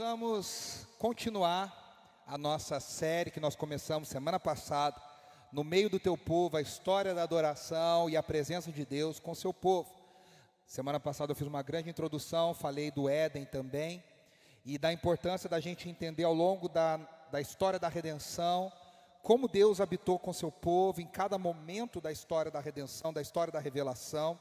vamos continuar a nossa série que nós começamos semana passada, no meio do teu povo, a história da adoração e a presença de Deus com o seu povo. Semana passada eu fiz uma grande introdução, falei do Éden também, e da importância da gente entender ao longo da história da redenção, como Deus habitou com o seu povo em cada momento da história da redenção, da história da revelação,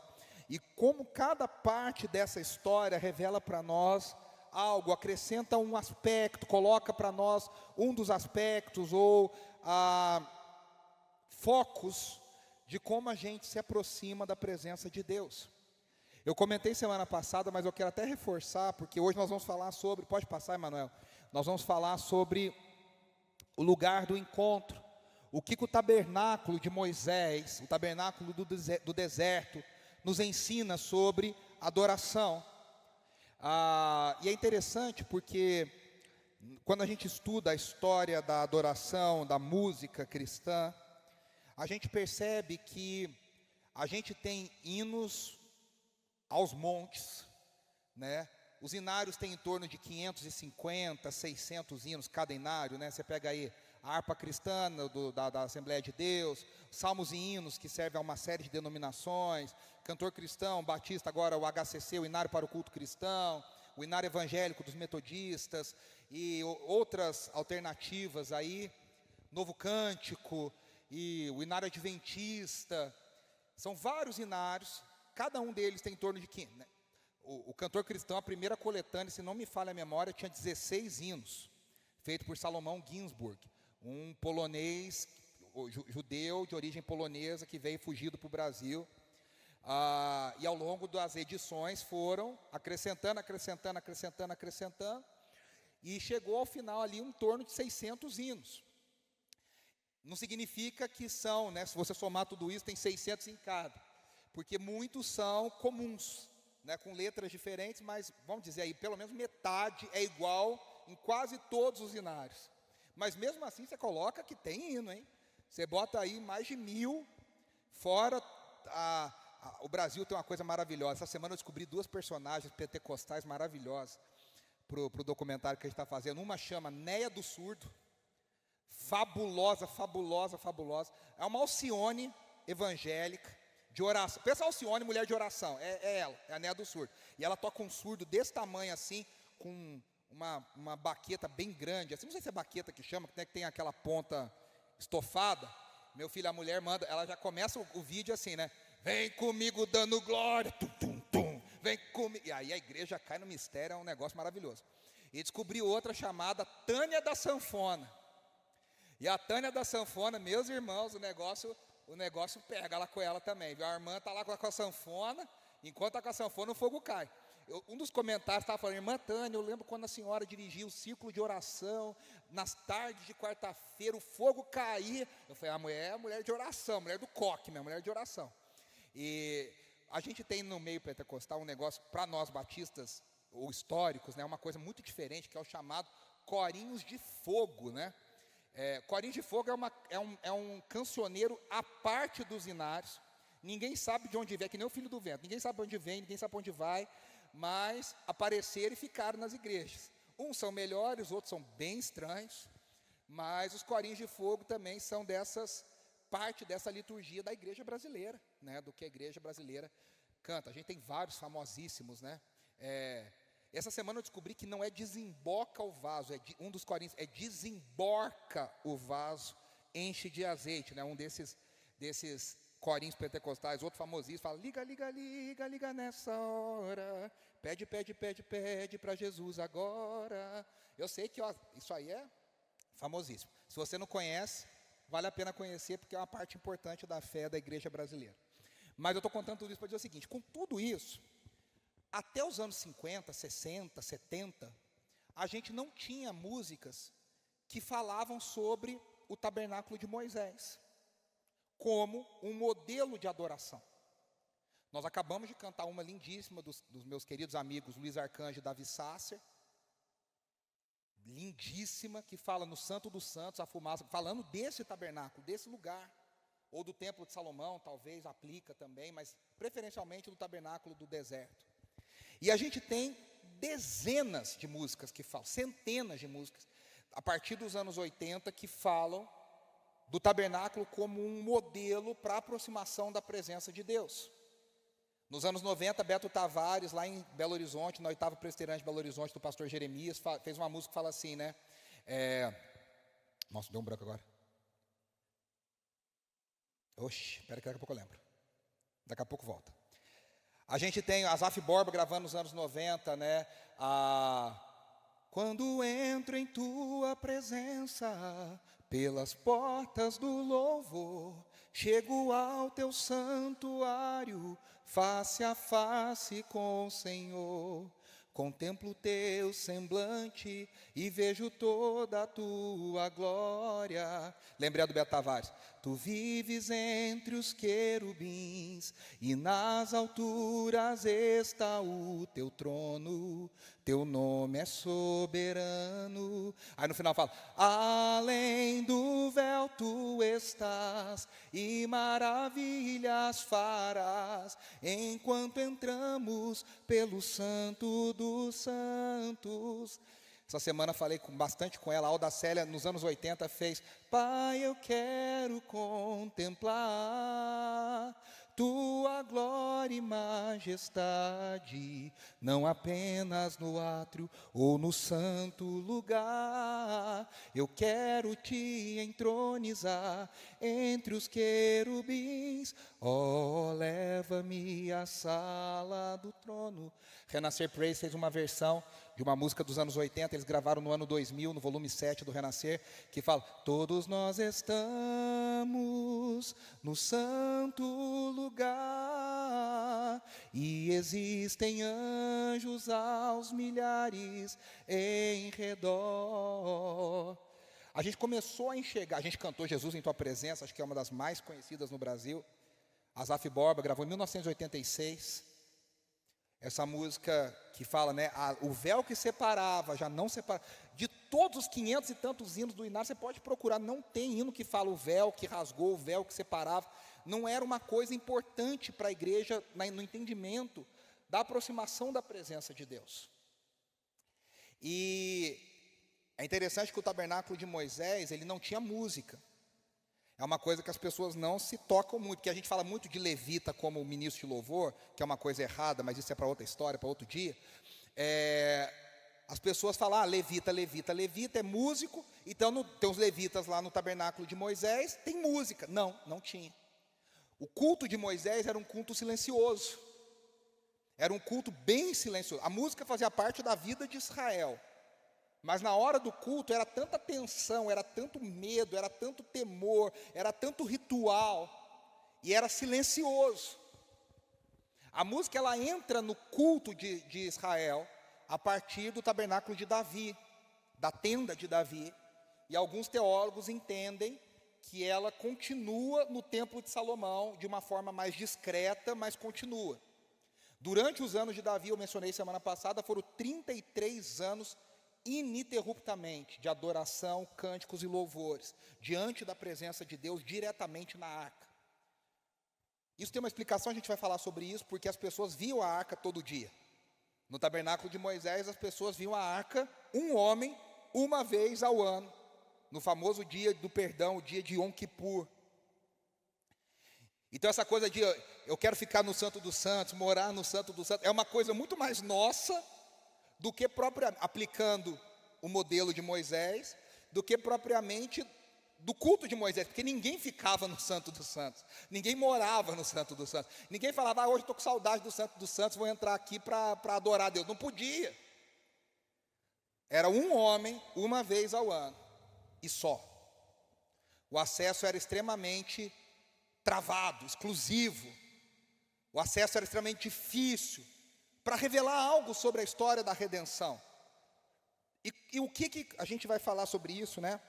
e como cada parte dessa história revela para nós algo, acrescenta um aspecto, coloca para nós um dos aspectos ou focos de como a gente se aproxima da presença de Deus. Eu comentei semana passada, mas eu quero até reforçar, porque hoje nós vamos falar sobre, pode passar, Emanuel, nós vamos falar sobre o lugar do encontro, o que o tabernáculo de Moisés, o tabernáculo do deserto, nos ensina sobre adoração. E é interessante porque quando a gente estuda a história da adoração, da música cristã, a gente percebe que a gente tem hinos aos montes, né? Os inários têm em torno de 550, 600 hinos cada inário, né? Você pega aí a harpa cristã da Assembleia de Deus, salmos e hinos que servem a uma série de denominações, cantor cristão, batista, agora o HCC, o inário para o culto cristão, o inário evangélico dos metodistas e outras alternativas aí, novo cântico e o inário adventista. São vários inários, cada um deles tem em torno de 500, né? O cantor cristão, a primeira coletânea, se não me falha a memória, tinha 16 hinos, feito por Salomão Ginsburg, um polonês, judeu de origem polonesa, que veio fugido para o Brasil. E ao longo das edições foram acrescentando, e chegou ao final ali em torno de 600 hinos. Não significa que são, né, se você somar tudo isso, tem 600 em cada, porque muitos são comuns, né, com letras diferentes, mas vamos dizer aí, pelo menos metade é igual em quase todos os inários. Mas mesmo assim você coloca que tem hino, hein? Você bota aí mais de 1000, fora o Brasil tem uma coisa maravilhosa. Essa semana eu descobri 2 personagens pentecostais maravilhosas para o documentário que a gente está fazendo. Uma chama Néia do Surdo, fabulosa. É uma Alcione evangélica, de oração. Pensa Alcione, mulher de oração, é ela, é a Néia do Surdo. E ela toca um surdo desse tamanho assim, com uma baqueta bem grande, assim, não sei se é baqueta que chama, que tem aquela ponta estofada. Meu filho, a mulher manda, ela já começa o vídeo assim, né? Vem comigo dando glória, tum, tum, tum, vem comigo. E aí a igreja cai no mistério, é um negócio maravilhoso. E descobri outra chamada Tânia da Sanfona. E a Tânia da Sanfona, meus irmãos, o negócio pega lá com ela também, viu? A irmã está lá com a sanfona, enquanto está com a sanfona o fogo cai. Um dos comentários estava falando: irmã Tânia, eu lembro quando a senhora dirigia o círculo de oração, nas tardes de quarta-feira, o fogo caía. Eu falei: a mulher é a mulher de oração, mulher do coque, minha mulher de oração. E a gente tem no meio pentecostal um negócio, para nós batistas ou históricos, né, uma coisa muito diferente, que é o chamado corinhos de fogo, né? Corinhos de fogo é um cancioneiro à parte dos inários. Ninguém sabe de onde vem, é que nem o filho do vento, ninguém sabe onde vem, ninguém sabe onde vai, mas apareceram e ficaram nas igrejas. Uns são melhores, outros são bem estranhos, mas os corinhos de fogo também são parte dessa liturgia da igreja brasileira, né, do que a igreja brasileira canta. A gente tem vários famosíssimos, né? Essa semana eu descobri que não é desemboca o vaso, um dos corinhos é desemborca o vaso, enche de azeite, né? Um desses corinhos pentecostais, outro famosíssimo, fala: liga nessa hora, pede para Jesus agora. Eu sei que isso aí é famosíssimo. Se você não conhece, vale a pena conhecer, porque é uma parte importante da fé da igreja brasileira. Mas eu estou contando tudo isso para dizer o seguinte: com tudo isso, até os anos 50, 60, 70, a gente não tinha músicas que falavam sobre o tabernáculo de Moisés como um modelo de adoração. Nós acabamos de cantar uma lindíssima dos meus queridos amigos Luiz Arcanjo e Davi Sasser, lindíssima, que fala no Santo dos Santos, a fumaça, falando desse tabernáculo, desse lugar, ou do Templo de Salomão, talvez aplica também, mas preferencialmente do tabernáculo do deserto. E a gente tem dezenas de músicas que falam, centenas de músicas, a partir dos anos 80, que falam do tabernáculo como um modelo para a aproximação da presença de Deus. Nos anos 90, Beto Tavares, lá em Belo Horizonte, na 8ª Presbiteriana de Belo Horizonte, do pastor Jeremias, fez uma música que fala assim, né? Nossa, deu um branco agora. Oxe, espera que daqui a pouco eu lembro. Daqui a pouco volta. A gente tem Asaf Borba gravando nos anos 90, né? Quando entro em tua presença, pelas portas do louvor, chego ao teu santuário, face a face com o Senhor. Contemplo o teu semblante e vejo toda a tua glória. Lembrei do Beto Tavares. Tu vives entre os querubins e nas alturas está o teu trono. Teu nome é soberano. Aí no final fala: além do véu tu estás e maravilhas farás, enquanto entramos pelo santo dos santos. Essa semana falei bastante com ela. A Alda Célia, nos anos 80, fez: Pai, eu quero contemplar tua glória e majestade, não apenas no átrio ou no santo lugar. Eu quero te entronizar entre os querubins. Oh, leva-me à sala do trono. Renascer Praise fez uma versão de uma música dos anos 80, eles gravaram no ano 2000, no volume 7 do Renascer, que fala: todos nós estamos no santo lugar, e existem anjos aos milhares em redor. A gente começou a enxergar, a gente cantou Jesus em Tua Presença, acho que é uma das mais conhecidas no Brasil. Asaf Borba gravou em 1986. Essa música que fala, né, o véu que separava, já não separa. De todos os 500 e tantos hinos do Inário, você pode procurar, não tem hino que fala o véu que rasgou, o véu que separava. Não era uma coisa importante para a igreja, no entendimento da aproximação da presença de Deus. E é interessante que o tabernáculo de Moisés, ele não tinha música. É uma coisa que as pessoas não se tocam muito, porque a gente fala muito de levita como ministro de louvor, que é uma coisa errada, mas isso é para outra história, para outro dia. As pessoas falam: levita é músico, então tem os levitas lá no tabernáculo de Moisés, tem música. Não, não tinha. O culto de Moisés era um culto silencioso, era um culto bem silencioso. A música fazia parte da vida de Israel. Mas na hora do culto era tanta tensão, era tanto medo, era tanto temor, era tanto ritual, e era silencioso. A música, ela entra no culto de Israel a partir do tabernáculo de Davi, da tenda de Davi, e alguns teólogos entendem que ela continua no templo de Salomão de uma forma mais discreta, mas continua. Durante os anos de Davi, eu mencionei semana passada, foram 33 anos ininterruptamente de adoração, cânticos e louvores diante da presença de Deus diretamente na arca. Isso tem uma explicação, a gente vai falar sobre isso, porque as pessoas viam a arca todo dia. No tabernáculo de Moisés, as pessoas viam a arca, um homem, uma vez ao ano, no famoso dia do perdão, o dia de Yom Kippur. Então essa coisa de eu quero ficar no Santo dos Santos, morar no Santo dos Santos, é uma coisa muito mais nossa do que aplicando o modelo de Moisés, do que propriamente do culto de Moisés, porque ninguém ficava no Santo dos Santos, ninguém morava no Santo dos Santos, ninguém falava: hoje estou com saudade do Santo dos Santos, vou entrar aqui para adorar a Deus. Não podia. Era um homem, uma vez ao ano, e só. O acesso era extremamente travado, exclusivo, o acesso era extremamente difícil, para revelar algo sobre a história da redenção. E o que a gente vai falar sobre isso, né?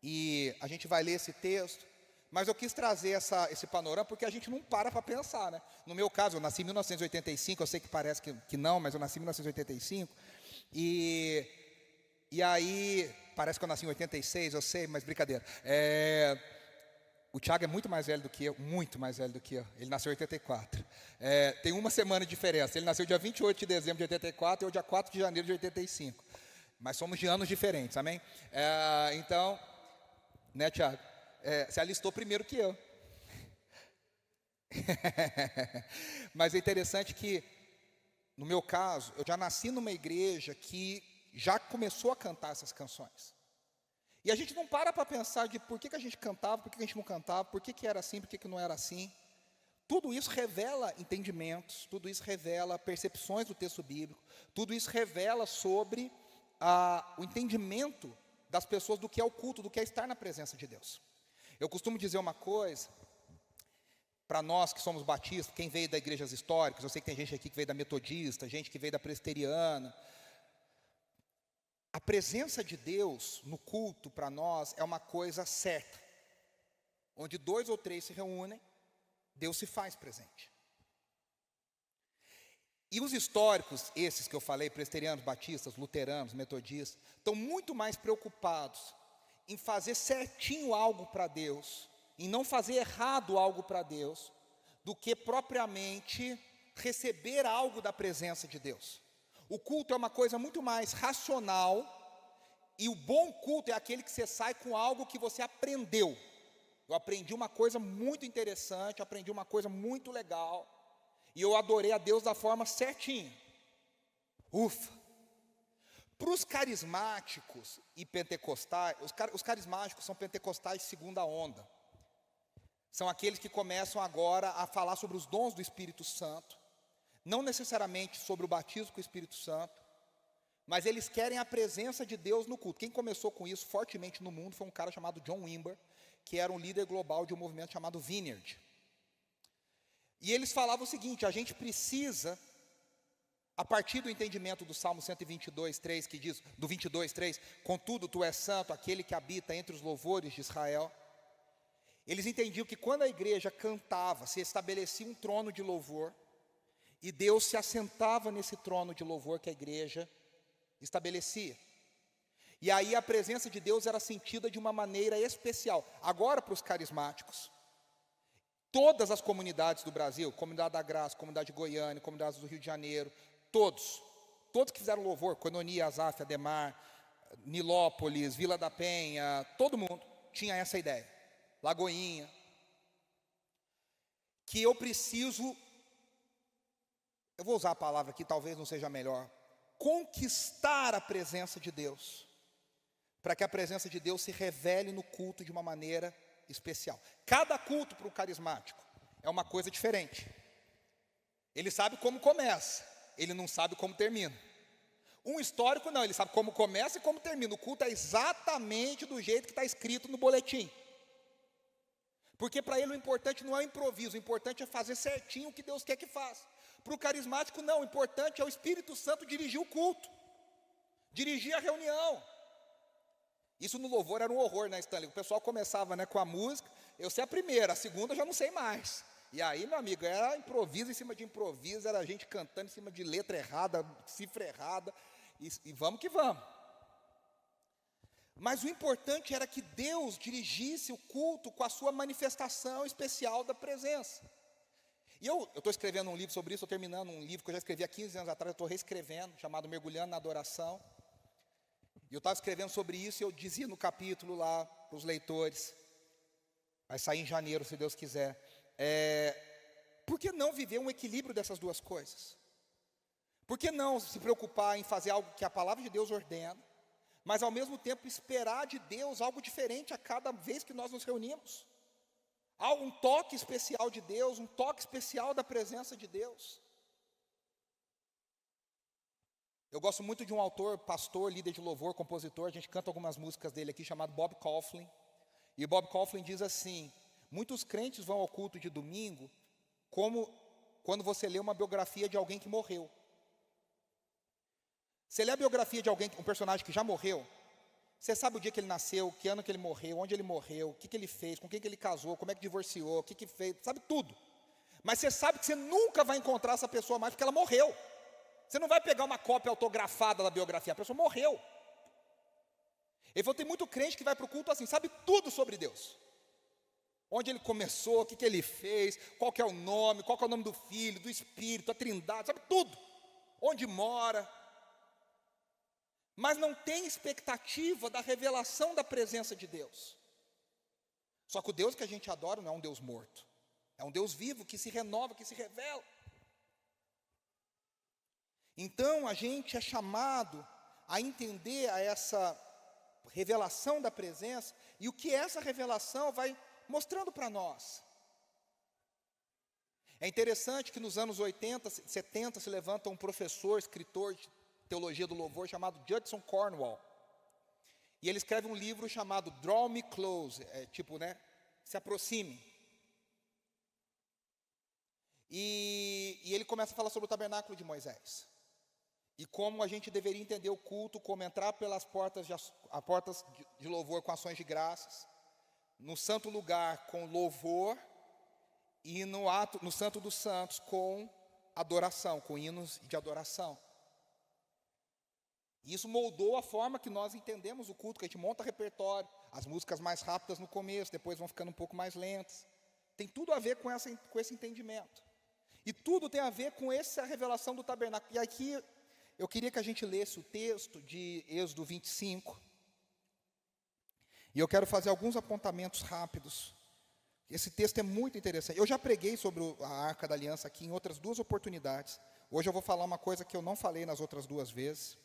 E a gente vai ler esse texto, mas eu quis trazer esse panorama, porque a gente não para pensar, né? No meu caso, eu nasci em 1985, eu sei que parece que não, mas eu nasci em 1985, e aí, parece que eu nasci em 86, eu sei, mas brincadeira. O Thiago é muito mais velho do que eu, muito mais velho do que eu. Ele nasceu em 84. Tem uma semana de diferença. Ele nasceu dia 28 de dezembro de 84 e eu dia 4 de janeiro de 85. Mas somos de anos diferentes, amém? Então, né, Thiago? Você alistou primeiro que eu. Mas é interessante que, no meu caso, eu já nasci numa igreja que já começou a cantar essas canções. E a gente não para pensar de por que a gente cantava, por que a gente não cantava, por que era assim, por que não era assim. Tudo isso revela entendimentos, tudo isso revela percepções do texto bíblico, tudo isso revela sobre o entendimento das pessoas do que é o culto, do que é estar na presença de Deus. Eu costumo dizer uma coisa, para nós que somos batistas, quem veio das igrejas históricas, eu sei que tem gente aqui que veio da metodista, gente que veio da presbiteriana. A presença de Deus no culto para nós é uma coisa certa. Onde 2 ou 3 se reúnem, Deus se faz presente. E os históricos, esses que eu falei, presbiterianos, batistas, luteranos, metodistas, estão muito mais preocupados em fazer certinho algo para Deus, em não fazer errado algo para Deus, do que propriamente receber algo da presença de Deus. O culto é uma coisa muito mais racional, e o bom culto é aquele que você sai com algo que você aprendeu. Eu aprendi uma coisa muito interessante, aprendi uma coisa muito legal, e eu adorei a Deus da forma certinha. Ufa! Para os carismáticos e pentecostais, os carismáticos são pentecostais de segunda onda. São aqueles que começam agora a falar sobre os dons do Espírito Santo, não necessariamente sobre o batismo com o Espírito Santo, mas eles querem a presença de Deus no culto. Quem começou com isso fortemente no mundo foi um cara chamado John Wimber, que era um líder global de um movimento chamado Vineyard. E eles falavam o seguinte: a gente precisa, a partir do entendimento do Salmo 122:3, que diz, do 22:3, contudo tu és santo, aquele que habita entre os louvores de Israel. Eles entendiam que quando a igreja cantava, se estabelecia um trono de louvor, e Deus se assentava nesse trono de louvor que a igreja estabelecia. E aí a presença de Deus era sentida de uma maneira especial. Agora, para os carismáticos, todas as comunidades do Brasil, comunidade da Graça, comunidade de Goiânia, comunidades do Rio de Janeiro, todos que fizeram louvor, Coenonia, Azaf, Ademar, Nilópolis, Vila da Penha, todo mundo tinha essa ideia. Lagoinha, que eu vou usar a palavra aqui, talvez não seja melhor, conquistar a presença de Deus, para que a presença de Deus se revele no culto de uma maneira especial. Cada culto para o carismático é uma coisa diferente. Ele sabe como começa, ele não sabe como termina. Um histórico não, ele sabe como começa e como termina. O culto é exatamente do jeito que está escrito no boletim. Porque para ele o importante não é o improviso, o importante é fazer certinho o que Deus quer que faça. Para o carismático não, o importante é o Espírito Santo dirigir o culto, dirigir a reunião. Isso no louvor era um horror, né, Stanley? O pessoal começava, né, com a música, eu sei a primeira, a segunda eu já não sei mais. E aí, meu amigo, era improviso em cima de improviso, era a gente cantando em cima de letra errada, cifra errada, e vamos que vamos. Mas o importante era que Deus dirigisse o culto com a sua manifestação especial da presença. E eu estou escrevendo um livro sobre isso, estou terminando um livro que eu já escrevi há 15 anos atrás, eu estou reescrevendo, chamado Mergulhando na Adoração. E eu estava escrevendo sobre isso e eu dizia no capítulo lá para os leitores, vai sair em janeiro, se Deus quiser, por que não viver um equilíbrio dessas duas coisas? Por que não se preocupar em fazer algo que a palavra de Deus ordena, mas ao mesmo tempo esperar de Deus algo diferente a cada vez que nós nos reunimos? Há um toque especial de Deus, um toque especial da presença de Deus. Eu gosto muito de um autor, pastor, líder de louvor, compositor, a gente canta algumas músicas dele aqui, chamado Bob Kauflin. E Bob Kauflin diz assim: muitos crentes vão ao culto de domingo como quando você lê uma biografia de alguém que morreu. Você lê a biografia de alguém, um personagem que já morreu, você sabe o dia que ele nasceu, que ano que ele morreu, onde ele morreu, o que ele fez, com quem que ele casou, como é que divorciou, o que fez, sabe tudo. Mas você sabe que você nunca vai encontrar essa pessoa mais porque ela morreu. Você não vai pegar uma cópia autografada da biografia, a pessoa morreu. Ele falou, tem muito crente que vai para o culto assim, sabe tudo sobre Deus. Onde ele começou, o que ele fez, qual que é o nome, qual que é o nome do Filho, do Espírito, a Trindade, sabe tudo. Onde mora. Mas não tem expectativa da revelação da presença de Deus. Só que o Deus que a gente adora não é um Deus morto. É um Deus vivo que se renova, que se revela. Então a gente é chamado a entender a essa revelação da presença e o que essa revelação vai mostrando para nós. É interessante que nos anos 80, 70 se levanta um professor, escritor de teologia do louvor chamado Judson Cornwall. E ele escreve um livro chamado Draw Me Close, se aproxime. E ele começa a falar sobre o tabernáculo de Moisés. E como a gente deveria entender o culto, como entrar pelas portas de louvor com ações de graças, no santo lugar com louvor e no santo dos santos com adoração, com hinos de adoração. E isso moldou a forma que nós entendemos o culto, que a gente monta repertório, as músicas mais rápidas no começo, depois vão ficando um pouco mais lentas. Tem tudo a ver com esse entendimento. E tudo tem a ver com essa revelação do tabernáculo. E aqui eu queria que a gente lesse o texto de Êxodo 25. E eu quero fazer alguns apontamentos rápidos. Esse texto é muito interessante. Eu já preguei sobre a Arca da Aliança aqui em outras 2 oportunidades. Hoje eu vou falar uma coisa que eu não falei nas outras 2 vezes.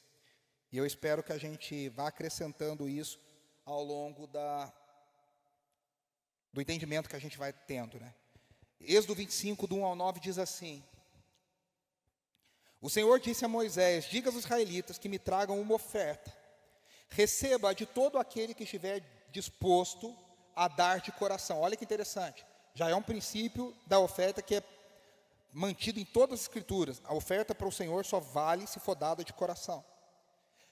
E eu espero que a gente vá acrescentando isso ao longo do entendimento que a gente vai tendo, né? Êxodo 25, do 1 ao 9, diz assim: O Senhor disse a Moisés: diga aos israelitas que me tragam uma oferta. Receba de todo aquele que estiver disposto a dar de coração. Olha que interessante. Já é um princípio da oferta que é mantido em todas as escrituras. A oferta para o Senhor só vale se for dada de coração.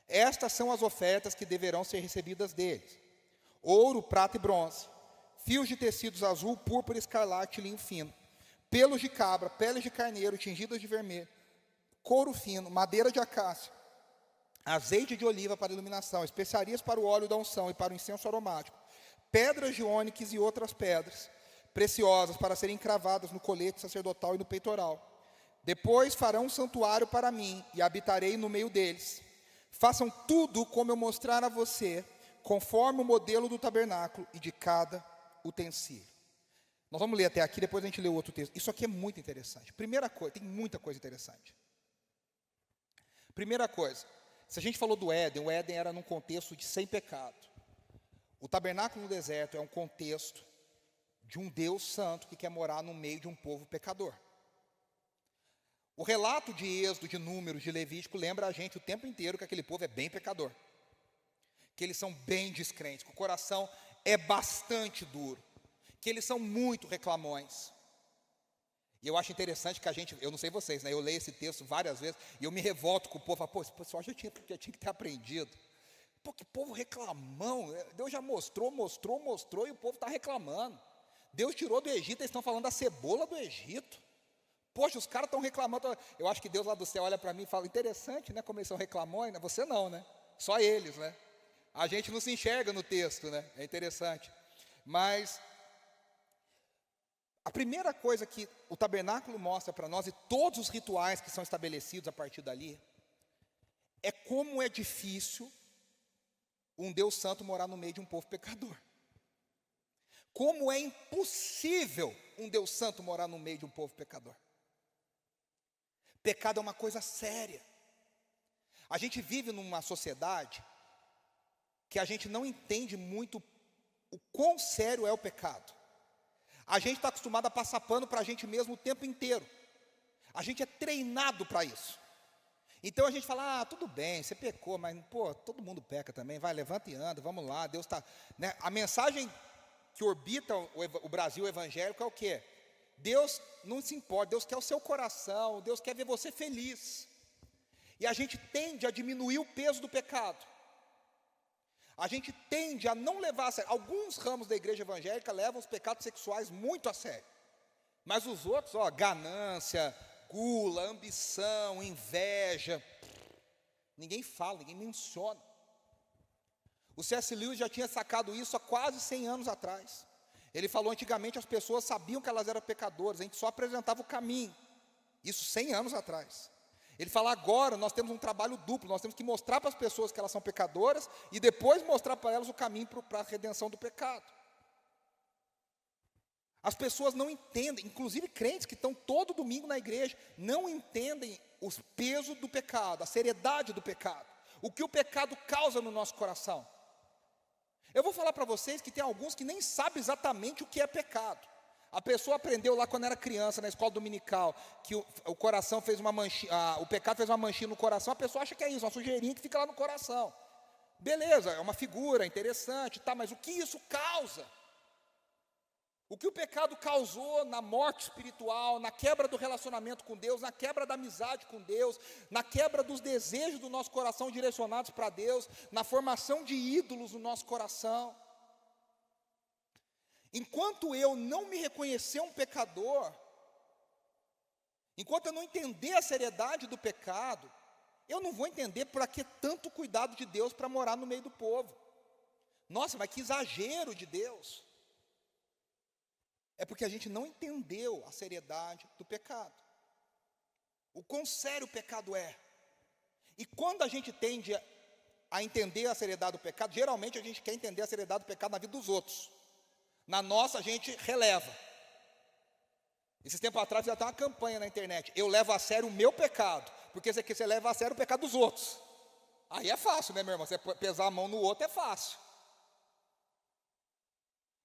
Estas são as ofertas que deverão ser recebidas deles: ouro, prata e bronze, fios de tecidos azul, púrpura, escarlate e linho fino, pelos de cabra, peles de carneiro tingidas de vermelho, couro fino, madeira de acácia, azeite de oliva para iluminação, especiarias para o óleo da unção e para o incenso aromático, pedras de ônix e outras pedras preciosas para serem cravadas no colete sacerdotal e no peitoral. Depois farão um santuário para mim e habitarei no meio deles. Façam tudo como eu mostrar a você, conforme o modelo do tabernáculo e de cada utensílio. Nós vamos ler até aqui, depois a gente lê o outro texto. Isso aqui é muito interessante. Primeira coisa, tem muita coisa interessante. Primeira coisa, se a gente falou do Éden, o Éden era num contexto de sem pecado. O tabernáculo no deserto é um contexto de um Deus santo que quer morar no meio de um povo pecador. O relato de Êxodo, de Números, de Levítico lembra a gente o tempo inteiro que aquele povo é bem pecador, que eles são bem descrentes, que o coração é bastante duro, que eles são muito reclamões. E eu acho interessante que eu não sei vocês, né? Eu leio esse texto várias vezes e eu me revolto com o povo. Pô, esse pessoal já tinha que ter aprendido. Pô, que povo reclamão. Deus já mostrou e o povo está reclamando. Deus tirou do Egito, eles estão falando da cebola do Egito. Poxa, os caras estão reclamando. Eu acho que Deus lá do céu olha para mim e fala: interessante, né? Como eles são reclamões, né? Você não, né? Só eles, né? A gente não se enxerga no texto, né? É interessante. Mas a primeira coisa que o tabernáculo mostra para nós, e todos os rituais que são estabelecidos a partir dali, é como é difícil um Deus santo morar no meio de um povo pecador. Como é impossível um Deus santo morar no meio de um povo pecador. Pecado é uma coisa séria. A gente vive numa sociedade que a gente não entende muito o quão sério é o pecado. A gente está acostumado a passar pano para a gente mesmo o tempo inteiro. A gente é treinado para isso. Então a gente fala: tudo bem, você pecou, mas pô, todo mundo peca também, vai, levanta e anda, vamos lá, Deus está... Né? A mensagem que orbita o Brasil evangélico é o quê? Deus não se importa, Deus quer o seu coração, Deus quer ver você feliz. E a gente tende a diminuir o peso do pecado. A gente tende a não levar a sério. Alguns ramos da igreja evangélica levam os pecados sexuais muito a sério. Mas os outros, ganância, gula, ambição, inveja, ninguém fala, ninguém menciona. O C.S. Lewis já tinha sacado isso há quase 100 anos atrás. Ele falou, antigamente as pessoas sabiam que elas eram pecadoras, a gente só apresentava o caminho. Isso 100 anos atrás. Ele fala, agora nós temos um trabalho duplo, nós temos que mostrar para as pessoas que elas são pecadoras e depois mostrar para elas o caminho para a redenção do pecado. As pessoas não entendem, inclusive crentes que estão todo domingo na igreja, não entendem o peso do pecado, a seriedade do pecado, o que o pecado causa no nosso coração. Eu vou falar para vocês que tem alguns que nem sabem exatamente o que é pecado. A pessoa aprendeu lá quando era criança, na escola dominical, que o coração fez uma manchinha, o pecado fez uma manchinha no coração, a pessoa acha que é isso, uma sujeirinha que fica lá no coração. Beleza, é uma figura interessante, tá, mas o que isso causa? O que o pecado causou na morte espiritual, na quebra do relacionamento com Deus, na quebra da amizade com Deus, na quebra dos desejos do nosso coração direcionados para Deus, na formação de ídolos no nosso coração. Enquanto eu não me reconhecer um pecador, enquanto eu não entender a seriedade do pecado, eu não vou entender para que tanto cuidado de Deus para morar no meio do povo. Nossa, mas que exagero de Deus. É porque a gente não entendeu a seriedade do pecado. O quão sério o pecado é. E quando a gente tende a entender a seriedade do pecado, geralmente a gente quer entender a seriedade do pecado na vida dos outros. Na nossa a gente releva. Esses tempos atrás já tem uma campanha na internet. Eu levo a sério o meu pecado, porque você leva a sério o pecado dos outros. Aí é fácil, né, meu irmão? Você pesar a mão no outro é fácil.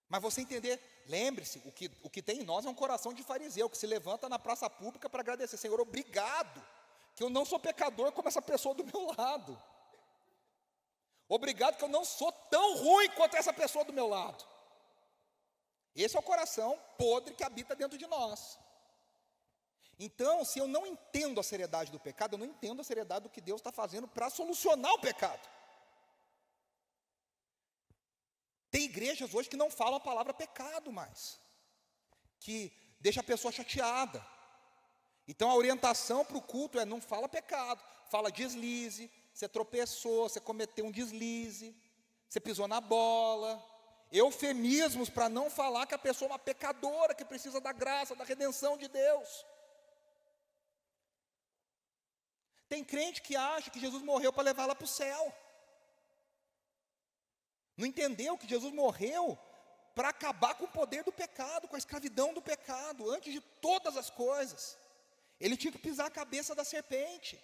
Mas você entender, lembre-se, o que tem em nós é um coração de fariseu, que se levanta na praça pública para agradecer. Senhor, obrigado, que eu não sou pecador como essa pessoa do meu lado. Obrigado que eu não sou tão ruim quanto essa pessoa do meu lado. Esse é o coração podre que habita dentro de nós. Então, se eu não entendo a seriedade do pecado, eu não entendo a seriedade do que Deus está fazendo para solucionar o pecado. Tem igrejas hoje que não falam a palavra pecado mais, que deixa a pessoa chateada. Então a orientação para o culto é não fala pecado, fala deslize, você tropeçou, você cometeu um deslize, você pisou na bola. Eufemismos para não falar que a pessoa é uma pecadora, que precisa da graça, da redenção de Deus. Tem crente que acha que Jesus morreu para levar ela para o céu. Não entendeu que Jesus morreu para acabar com o poder do pecado, com a escravidão do pecado, antes de todas as coisas. Ele tinha que pisar a cabeça da serpente.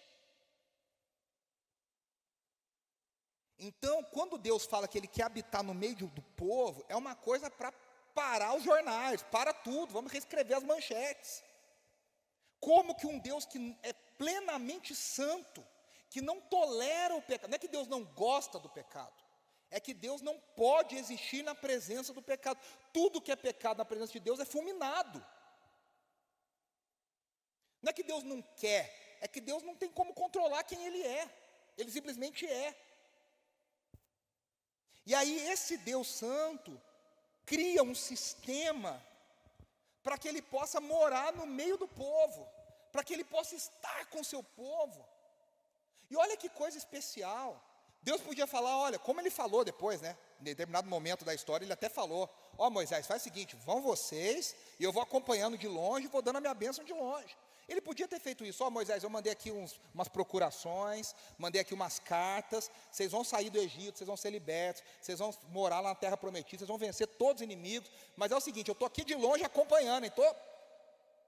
Então, quando Deus fala que Ele quer habitar no meio do povo, é uma coisa para parar os jornais, para tudo, vamos reescrever as manchetes. Como que um Deus que é plenamente santo, que não tolera o pecado, não é que Deus não gosta do pecado, é que Deus não pode existir na presença do pecado. Tudo que é pecado na presença de Deus é fulminado. Não é que Deus não quer, é que Deus não tem como controlar quem Ele é. Ele simplesmente é. E aí esse Deus santo cria um sistema para que Ele possa morar no meio do povo, para que Ele possa estar com o seu povo. E olha que coisa especial. Deus podia falar, olha, como Ele falou depois, né? Em determinado momento da história, Ele até falou, ó Moisés, faz o seguinte, vão vocês, e eu vou acompanhando de longe, vou dando a minha bênção de longe. Ele podia ter feito isso, ó Moisés, eu mandei aqui umas procurações, mandei aqui umas cartas, vocês vão sair do Egito, vocês vão ser libertos, vocês vão morar lá na terra prometida, vocês vão vencer todos os inimigos, mas é o seguinte, eu estou aqui de longe acompanhando, estou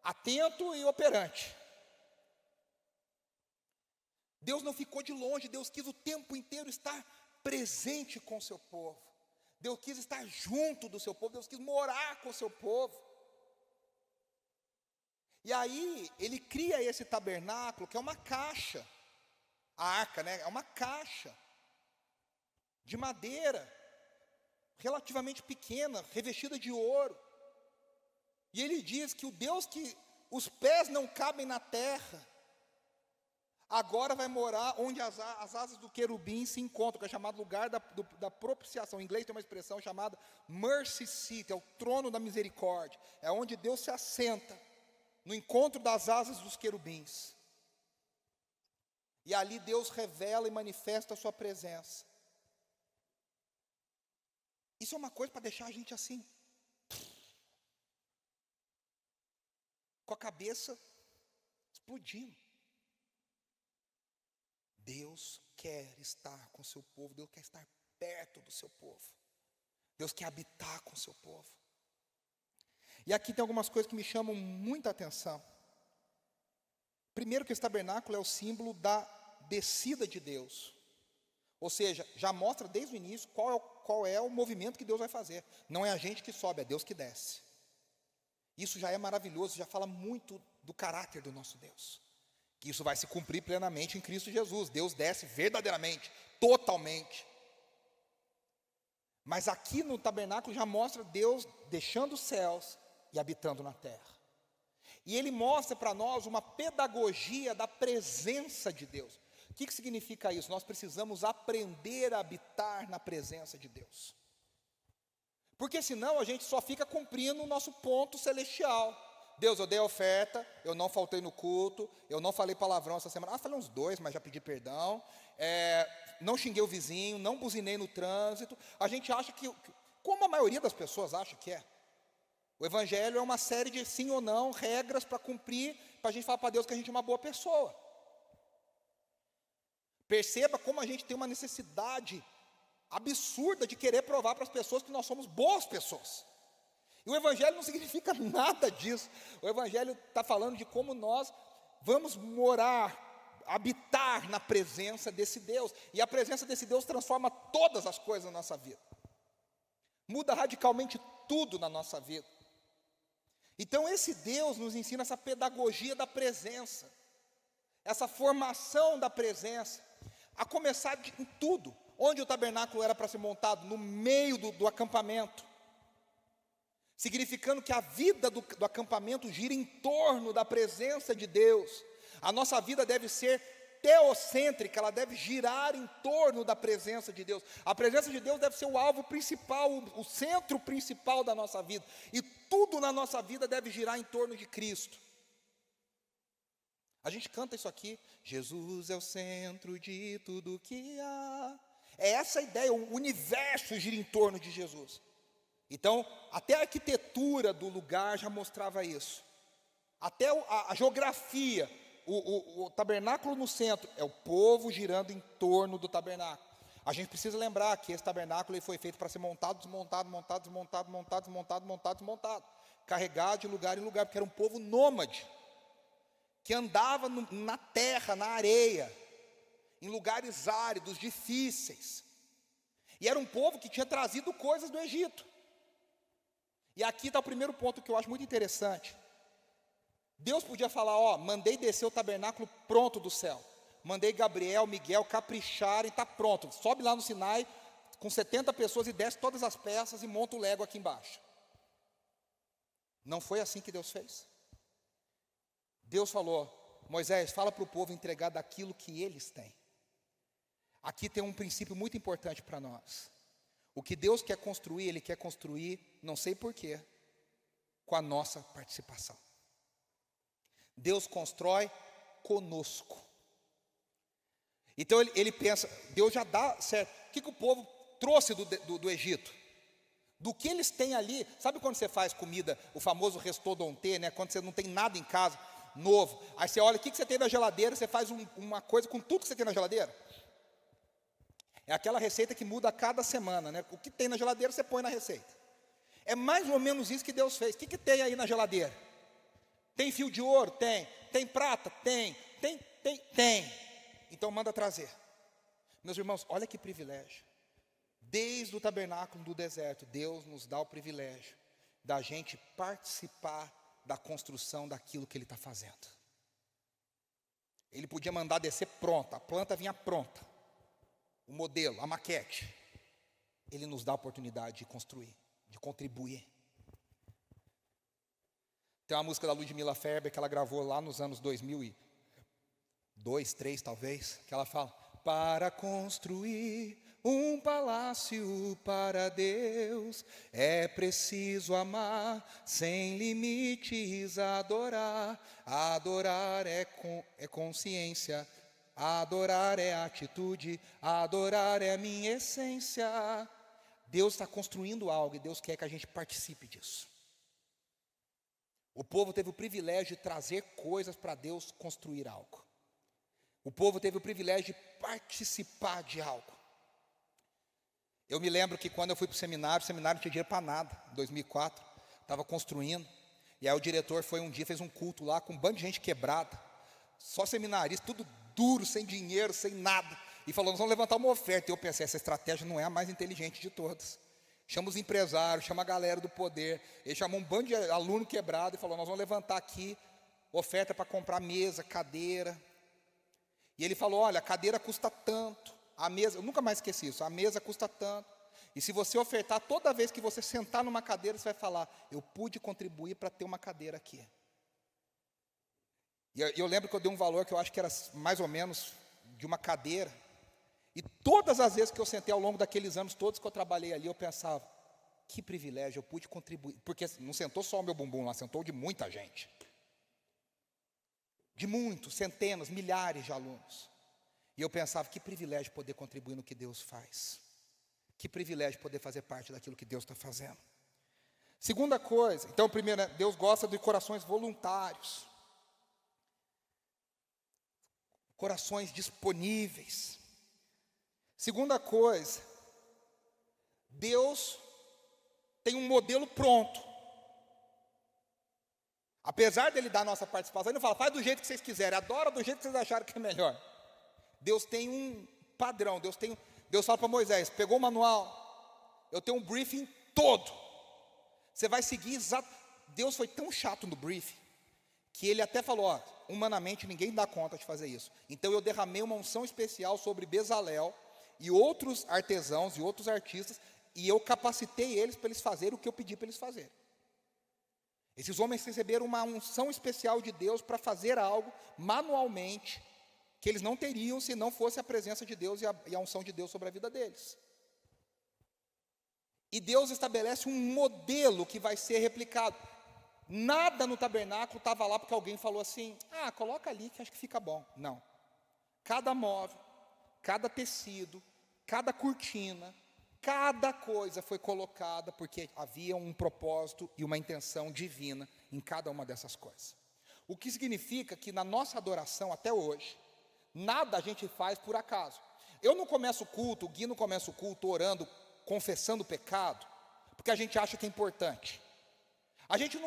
atento e operante. Deus não ficou de longe, Deus quis o tempo inteiro estar presente com o seu povo. Deus quis estar junto do seu povo, Deus quis morar com o seu povo. E aí, Ele cria esse tabernáculo, que é uma caixa. A arca, né? É uma caixa de madeira, relativamente pequena, revestida de ouro. E Ele diz que o Deus que os pés não cabem na terra, agora vai morar onde as asas do querubim se encontram, que é chamado lugar da propiciação. Em inglês tem uma expressão chamada mercy seat, é o trono da misericórdia. É onde Deus se assenta, no encontro das asas dos querubins. E ali Deus revela e manifesta a sua presença. Isso é uma coisa para deixar a gente assim. com a cabeça explodindo. Deus quer estar com o seu povo, Deus quer estar perto do seu povo. Deus quer habitar com o seu povo. E aqui tem algumas coisas que me chamam muita atenção. Primeiro que esse tabernáculo é o símbolo da descida de Deus. Ou seja, já mostra desde o início qual é o movimento que Deus vai fazer. Não é a gente que sobe, é Deus que desce. Isso já é maravilhoso, já fala muito do caráter do nosso Deus. Que isso vai se cumprir plenamente em Cristo Jesus. Deus desce verdadeiramente, totalmente. Mas aqui no tabernáculo já mostra Deus deixando os céus e habitando na terra. E ele mostra para nós uma pedagogia da presença de Deus. O que significa isso? Nós precisamos aprender a habitar na presença de Deus. Porque senão a gente só fica cumprindo o nosso ponto celestial. Deus, eu dei a oferta, eu não faltei no culto, eu não falei palavrão essa semana. Falei uns 2, mas já pedi perdão. Não xinguei o vizinho, não buzinei no trânsito. A gente acha que, como a maioria das pessoas acha que é, o evangelho é uma série de sim ou não, regras para cumprir, para a gente falar para Deus que a gente é uma boa pessoa. Perceba como a gente tem uma necessidade absurda de querer provar para as pessoas que nós somos boas pessoas. E o evangelho não significa nada disso. O evangelho está falando de como nós vamos morar, habitar na presença desse Deus. E a presença desse Deus transforma todas as coisas na nossa vida. Muda radicalmente tudo na nossa vida. Então esse Deus nos ensina essa pedagogia da presença. Essa formação da presença. A começar em tudo. Onde o tabernáculo era para ser montado? No meio do acampamento. Significando que a vida do acampamento gira em torno da presença de Deus. A nossa vida deve ser teocêntrica, ela deve girar em torno da presença de Deus. A presença de Deus deve ser o alvo principal, o centro principal da nossa vida. E tudo na nossa vida deve girar em torno de Cristo. A gente canta isso aqui, Jesus é o centro de tudo que há. É essa a ideia, o universo gira em torno de Jesus. Então, até a arquitetura do lugar já mostrava isso. Até a geografia, o tabernáculo no centro, é o povo girando em torno do tabernáculo. A gente precisa lembrar que esse tabernáculo ele foi feito para ser montado, desmontado, montado, desmontado, montado, desmontado, montado, desmontado. Carregado de lugar em lugar, porque era um povo nômade, que andava na terra, na areia, em lugares áridos, difíceis. E era um povo que tinha trazido coisas do Egito. E aqui está o primeiro ponto que eu acho muito interessante. Deus podia falar, mandei descer o tabernáculo pronto do céu. Mandei Gabriel, Miguel capricharem, está pronto. Sobe lá no Sinai com 70 pessoas e desce todas as peças e monta o Lego aqui embaixo. Não foi assim que Deus fez. Deus falou, Moisés, fala para o povo entregar daquilo que eles têm. Aqui tem um princípio muito importante para nós. O que Deus quer construir, Ele quer construir, não sei porquê, com a nossa participação. Deus constrói conosco. Então ele pensa, Deus já dá certo. O que o povo trouxe do Egito? Do que eles têm ali, sabe quando você faz comida, o famoso restaurante, né? Quando você não tem nada em casa, novo. Aí você olha, o que você tem na geladeira, você faz uma coisa com tudo que você tem na geladeira. É aquela receita que muda a cada semana, né? O que tem na geladeira você põe na receita. É mais ou menos isso que Deus fez. O que tem aí na geladeira? Tem fio de ouro? Tem. Tem prata? Tem. Tem. Então manda trazer. Meus irmãos, olha que privilégio. Desde o tabernáculo do deserto, Deus nos dá o privilégio da gente participar da construção daquilo que Ele está fazendo. Ele podia mandar descer pronta, a planta vinha pronta. O modelo, a maquete. Ele nos dá a oportunidade de construir, de contribuir. Tem uma música da Ludmilla Ferber que ela gravou lá nos anos 2002, 2003 talvez, que ela fala: para construir um palácio para Deus, é preciso amar sem limites, adorar. Adorar é consciência, adorar é atitude, adorar é a minha essência. Deus está construindo algo e Deus quer que a gente participe disso. O povo teve o privilégio de trazer coisas para Deus construir algo. O povo teve o privilégio de participar de algo. Eu me lembro que quando eu fui para o seminário não tinha dinheiro para nada, em 2004, estava construindo, e aí o diretor foi um dia, fez um culto lá, com um bando de gente quebrada, só seminarista, tudo duro, sem dinheiro, sem nada, e falou, nós vamos levantar uma oferta, e eu pensei, essa estratégia não é a mais inteligente de todas. Chama os empresários, chama a galera do poder. Ele chamou um bando de aluno quebrado e falou, nós vamos levantar aqui oferta para comprar mesa, cadeira. E ele falou, olha, a cadeira custa tanto, a mesa, eu nunca mais esqueci isso, a mesa custa tanto. E se você ofertar, toda vez que você sentar numa cadeira, você vai falar, eu pude contribuir para ter uma cadeira aqui. E eu lembro que eu dei um valor que eu acho que era mais ou menos de uma cadeira. E todas as vezes que eu sentei ao longo daqueles anos todos que eu trabalhei ali, eu pensava, que privilégio, eu pude contribuir. Porque não sentou só o meu bumbum lá, sentou de muita gente. De muitos, centenas, milhares de alunos. E eu pensava, que privilégio poder contribuir no que Deus faz. Que privilégio poder fazer parte daquilo que Deus está fazendo. Segunda coisa, então primeiro, Deus gosta de corações voluntários. Corações disponíveis. Segunda coisa, Deus tem um modelo pronto. Apesar dele dar a nossa participação, ele não fala, faz do jeito que vocês quiserem, adora do jeito que vocês acharem que é melhor. Deus tem um padrão, Deus fala para Moisés, pegou o manual, eu tenho um briefing todo. Você vai seguir exato. Deus foi tão chato no briefing, que ele até falou, ó, humanamente ninguém dá conta de fazer isso. Então eu derramei uma unção especial sobre Bezalel, e outros artesãos e outros artistas, e eu capacitei eles para eles fazerem o que eu pedi para eles fazerem. Esses homens receberam uma unção especial de Deus para fazer algo manualmente, que eles não teriam se não fosse a presença de Deus e a unção de Deus sobre a vida deles. E Deus estabelece um modelo que vai ser replicado. Nada no tabernáculo estava lá porque alguém falou assim, coloca ali que acho que fica bom. Não. Cada móvel, cada tecido, cada cortina, cada coisa foi colocada porque havia um propósito e uma intenção divina em cada uma dessas coisas. O que significa que na nossa adoração até hoje, nada a gente faz por acaso. Eu não começo o culto, o Gui não começa o culto orando, confessando o pecado, porque a gente acha que é importante. A gente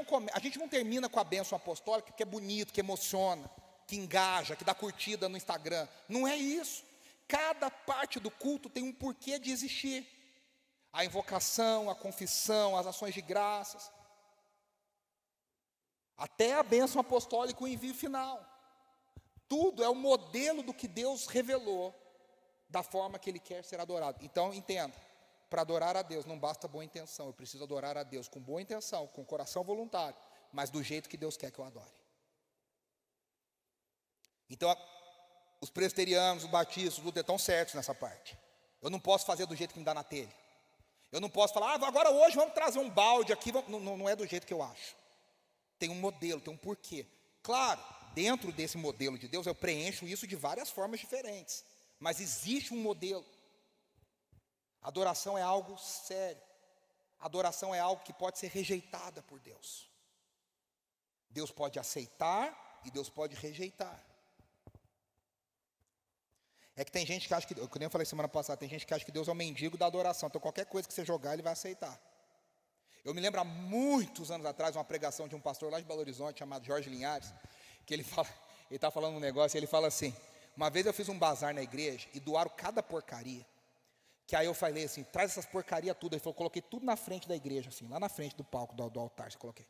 não termina com a bênção apostólica, que é bonito, que emociona, que engaja, que dá curtida no Instagram. Não é isso. Cada parte do culto tem um porquê de existir. A invocação, a confissão, as ações de graças. Até a bênção apostólica, o envio final. Tudo é o modelo do que Deus revelou, da forma que Ele quer ser adorado. Então, entenda, para adorar a Deus não basta boa intenção, eu preciso adorar a Deus com boa intenção, com coração voluntário, mas do jeito que Deus quer que eu adore. Então, os presbiterianos, os batistas, os luteranos estão certos nessa parte. Eu não posso fazer do jeito que me dá na telha. Eu não posso falar, agora hoje vamos trazer um balde aqui, não é do jeito que eu acho. Tem um modelo, tem um porquê. Claro, dentro desse modelo de Deus, eu preencho isso de várias formas diferentes. Mas existe um modelo. Adoração é algo sério. Adoração é algo que pode ser rejeitada por Deus. Deus pode aceitar e Deus pode rejeitar. É que tem gente que acha que, eu nem falei semana passada, tem gente que acha que Deus é o mendigo da adoração. Então qualquer coisa que você jogar, Ele vai aceitar. Eu me lembro há muitos anos atrás, uma pregação de um pastor lá de Belo Horizonte, chamado Jorge Linhares, que ele está falando um negócio, e ele fala assim, uma vez eu fiz um bazar na igreja, e doaram cada porcaria, que aí eu falei assim, traz essas porcarias tudo. Ele falou, coloquei tudo na frente da igreja, assim, lá na frente do palco, do altar, eu coloquei.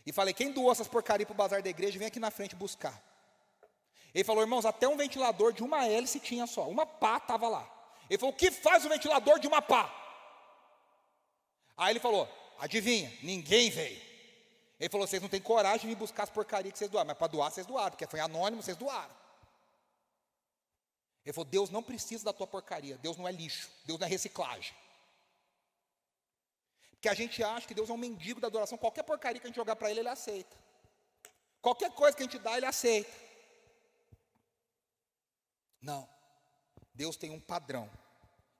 E falei, quem doou essas porcarias para o bazar da igreja, vem aqui na frente buscar. Ele falou, irmãos, até um ventilador de uma hélice tinha só, uma pá estava lá. Ele falou, o que faz o ventilador de uma pá? Aí ele falou, adivinha, ninguém veio. Ele falou, vocês não têm coragem de vir buscar as porcarias que vocês doaram, mas para doar vocês doaram, porque foi anônimo, vocês doaram. Ele falou, Deus não precisa da tua porcaria, Deus não é lixo, Deus não é reciclagem. Porque a gente acha que Deus é um mendigo da adoração, qualquer porcaria que a gente jogar para Ele aceita. Qualquer coisa que a gente dá, Ele aceita. Não, Deus tem um padrão,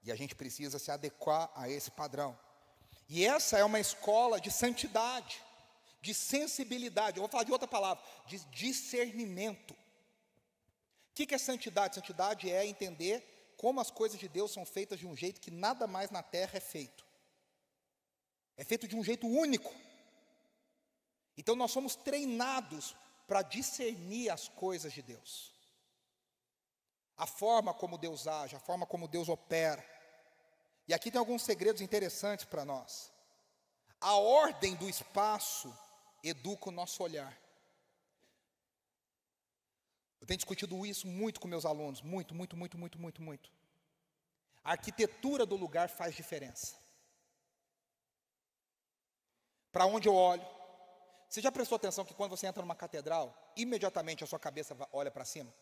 e a gente precisa se adequar a esse padrão. E essa é uma escola de santidade, de sensibilidade. Eu vou falar de outra palavra, de discernimento. O que é santidade? Santidade é entender como as coisas de Deus são feitas de um jeito que nada mais na terra é feito. É feito de um jeito único. Então nós somos treinados para discernir as coisas de Deus. A forma como Deus age, a forma como Deus opera. E aqui tem alguns segredos interessantes para nós. A ordem do espaço educa o nosso olhar. Eu tenho discutido isso muito com meus alunos, muito. A arquitetura do lugar faz diferença. Para onde eu olho? Você já prestou atenção que quando você entra numa catedral, imediatamente a sua cabeça olha para cima?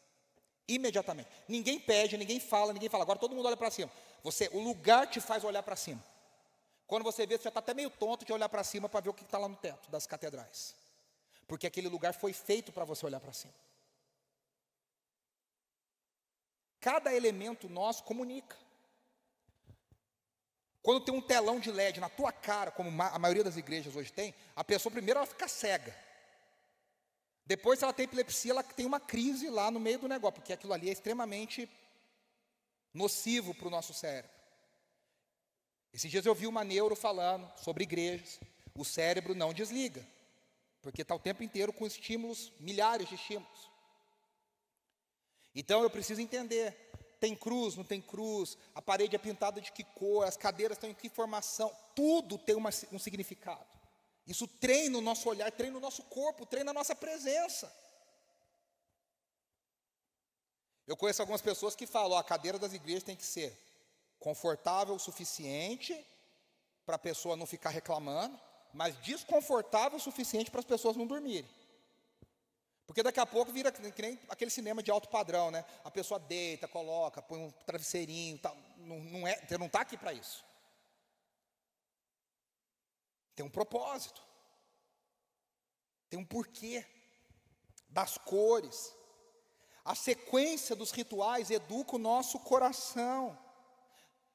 Imediatamente. Ninguém pede, ninguém fala, agora todo mundo olha para cima. O lugar te faz olhar para cima. Quando você vê, você já está até meio tonto de olhar para cima para ver o que está lá no teto das catedrais. Porque aquele lugar foi feito para você olhar para cima. Cada elemento nosso comunica. Quando tem um telão de LED na tua cara, como a maioria das igrejas hoje tem, a pessoa primeiro ela fica cega. Depois, se ela tem epilepsia, ela tem uma crise lá no meio do negócio, porque aquilo ali é extremamente nocivo para o nosso cérebro. Esses dias eu vi uma neuro falando sobre igrejas. O cérebro não desliga, porque está o tempo inteiro com estímulos, milhares de estímulos. Então eu preciso entender, tem cruz, não tem cruz, a parede é pintada de que cor, as cadeiras estão em que formação, tudo tem um significado. Isso treina o nosso olhar, treina o nosso corpo, treina a nossa presença. Eu conheço algumas pessoas que falam, a cadeira das igrejas tem que ser confortável o suficiente para a pessoa não ficar reclamando, mas desconfortável o suficiente para as pessoas não dormirem. Porque daqui a pouco vira que nem aquele cinema de alto padrão, né? A pessoa deita, coloca, põe um travesseirinho, tal. Você não está aqui para isso. Tem um propósito. Tem um porquê. Das cores. A sequência dos rituais educa o nosso coração.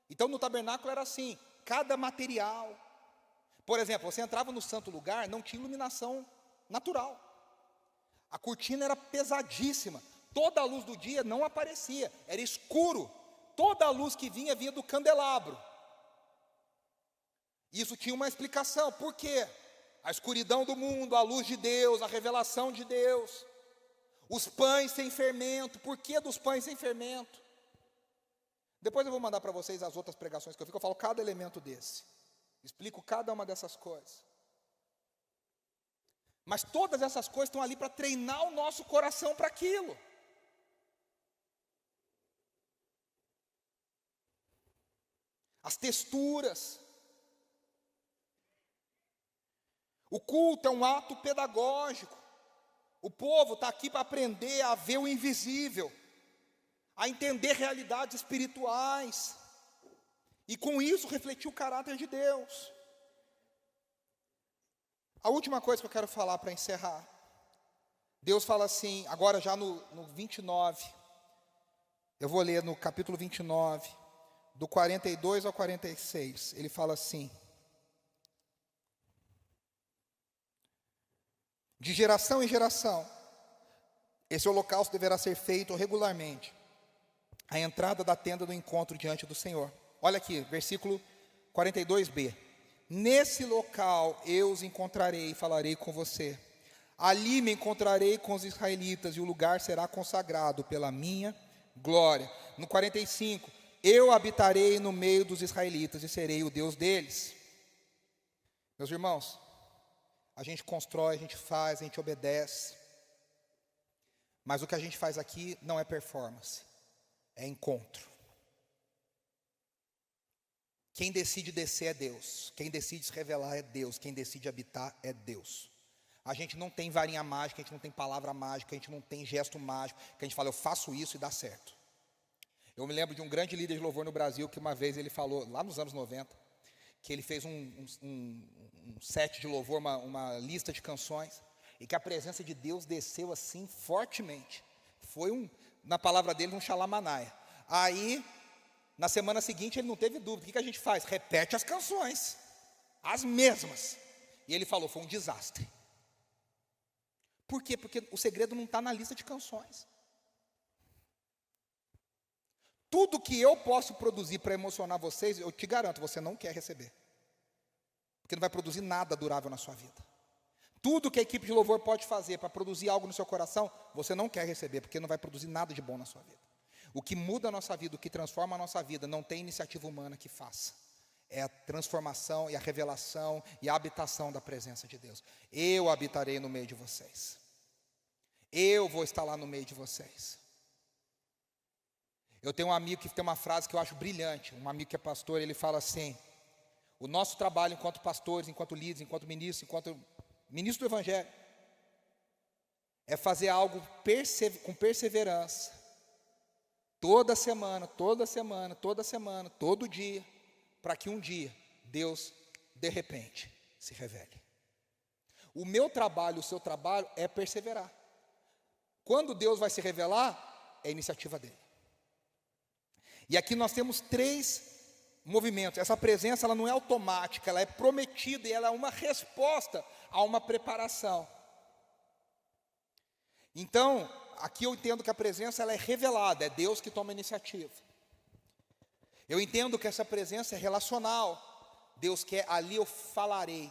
Então no tabernáculo era assim, cada material. Por exemplo, você entrava no santo lugar, não tinha iluminação natural. A cortina era pesadíssima, toda a luz do dia não aparecia, era escuro. Toda a luz que vinha do candelabro. Isso tinha uma explicação, por quê? A escuridão do mundo, a luz de Deus, a revelação de Deus. Os pães sem fermento, por que dos pães sem fermento? Depois eu vou mandar para vocês as outras pregações que eu fico, eu falo cada elemento desse. Explico cada uma dessas coisas. Mas todas essas coisas estão ali para treinar o nosso coração para aquilo. As texturas. O culto é um ato pedagógico. O povo está aqui para aprender a ver o invisível, a entender realidades espirituais, e com isso refletir o caráter de Deus. A última coisa que eu quero falar para encerrar. Deus fala assim, agora já no 29, eu vou ler no capítulo 29, do 42 ao 46, ele fala assim: de geração em geração, esse holocausto deverá ser feito regularmente, à entrada da tenda do encontro diante do Senhor. Olha aqui, versículo 42b. Nesse local eu os encontrarei e falarei com você. Ali me encontrarei com os israelitas e o lugar será consagrado pela minha glória. No 45, eu habitarei no meio dos israelitas e serei o Deus deles. Meus irmãos, a gente constrói, a gente faz, a gente obedece. Mas o que a gente faz aqui não é performance, é encontro. Quem decide descer é Deus, quem decide se revelar é Deus, quem decide habitar é Deus. A gente não tem varinha mágica, a gente não tem palavra mágica, a gente não tem gesto mágico, que a gente fala, eu faço isso e dá certo. Eu me lembro de um grande líder de louvor no Brasil, que uma vez ele falou, lá nos anos 90, que ele fez um set de louvor, uma lista de canções, e que a presença de Deus desceu assim fortemente. Foi na palavra dele, um xalamanaia. Aí, na semana seguinte, ele não teve dúvida. O que a gente faz? Repete as canções, as mesmas. E ele falou, foi um desastre. Por quê? Porque o segredo não está na lista de canções. Tudo que eu posso produzir para emocionar vocês, eu te garanto, você não quer receber. Porque não vai produzir nada durável na sua vida. Tudo que a equipe de louvor pode fazer para produzir algo no seu coração, você não quer receber, porque não vai produzir nada de bom na sua vida. O que muda a nossa vida, o que transforma a nossa vida, não tem iniciativa humana que faça. É a transformação e a revelação e a habitação da presença de Deus. Eu habitarei no meio de vocês. Eu vou estar lá no meio de vocês. Eu tenho um amigo que tem uma frase que eu acho brilhante. Um amigo que é pastor, ele fala assim: o nosso trabalho enquanto pastores, enquanto líderes, enquanto ministros, enquanto ministro do Evangelho, é fazer algo com perseverança. Toda semana, todo dia, para que um dia Deus, de repente, se revele. O meu trabalho, o seu trabalho é perseverar. Quando Deus vai se revelar, é a iniciativa dele. E aqui nós temos 3 movimentos. Essa presença, ela não é automática, ela é prometida e ela é uma resposta a uma preparação. Então, aqui eu entendo que a presença, ela é revelada, é Deus que toma a iniciativa. Eu entendo que essa presença é relacional. Deus quer, ali eu falarei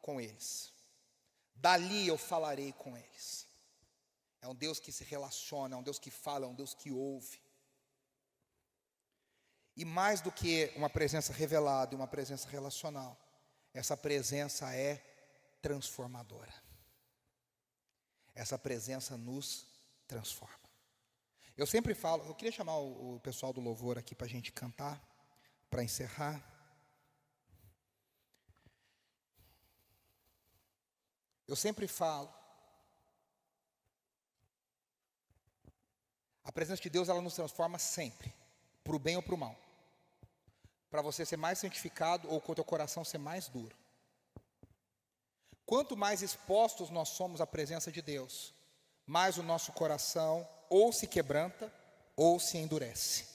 com eles. Dali eu falarei com eles. É um Deus que se relaciona, é um Deus que fala, é um Deus que ouve. E mais do que uma presença revelada e uma presença relacional, essa presença é transformadora. Essa presença nos transforma. Eu sempre falo, eu queria chamar o pessoal do louvor aqui para a gente cantar, para encerrar. Eu sempre falo, a presença de Deus, ela nos transforma sempre, para o bem ou para o mal. Para você ser mais santificado ou com o teu coração ser mais duro. Quanto mais expostos nós somos à presença de Deus, mais o nosso coração ou se quebranta ou se endurece.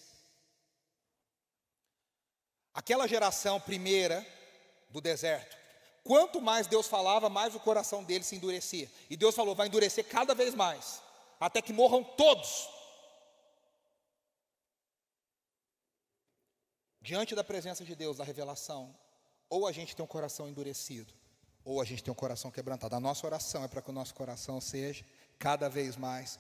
Aquela geração primeira do deserto, quanto mais Deus falava, mais o coração deles se endurecia. E Deus falou, vai endurecer cada vez mais, até que morram todos. Diante da presença de Deus, da revelação, ou a gente tem um coração endurecido, ou a gente tem um coração quebrantado. A nossa oração é para que o nosso coração seja cada vez mais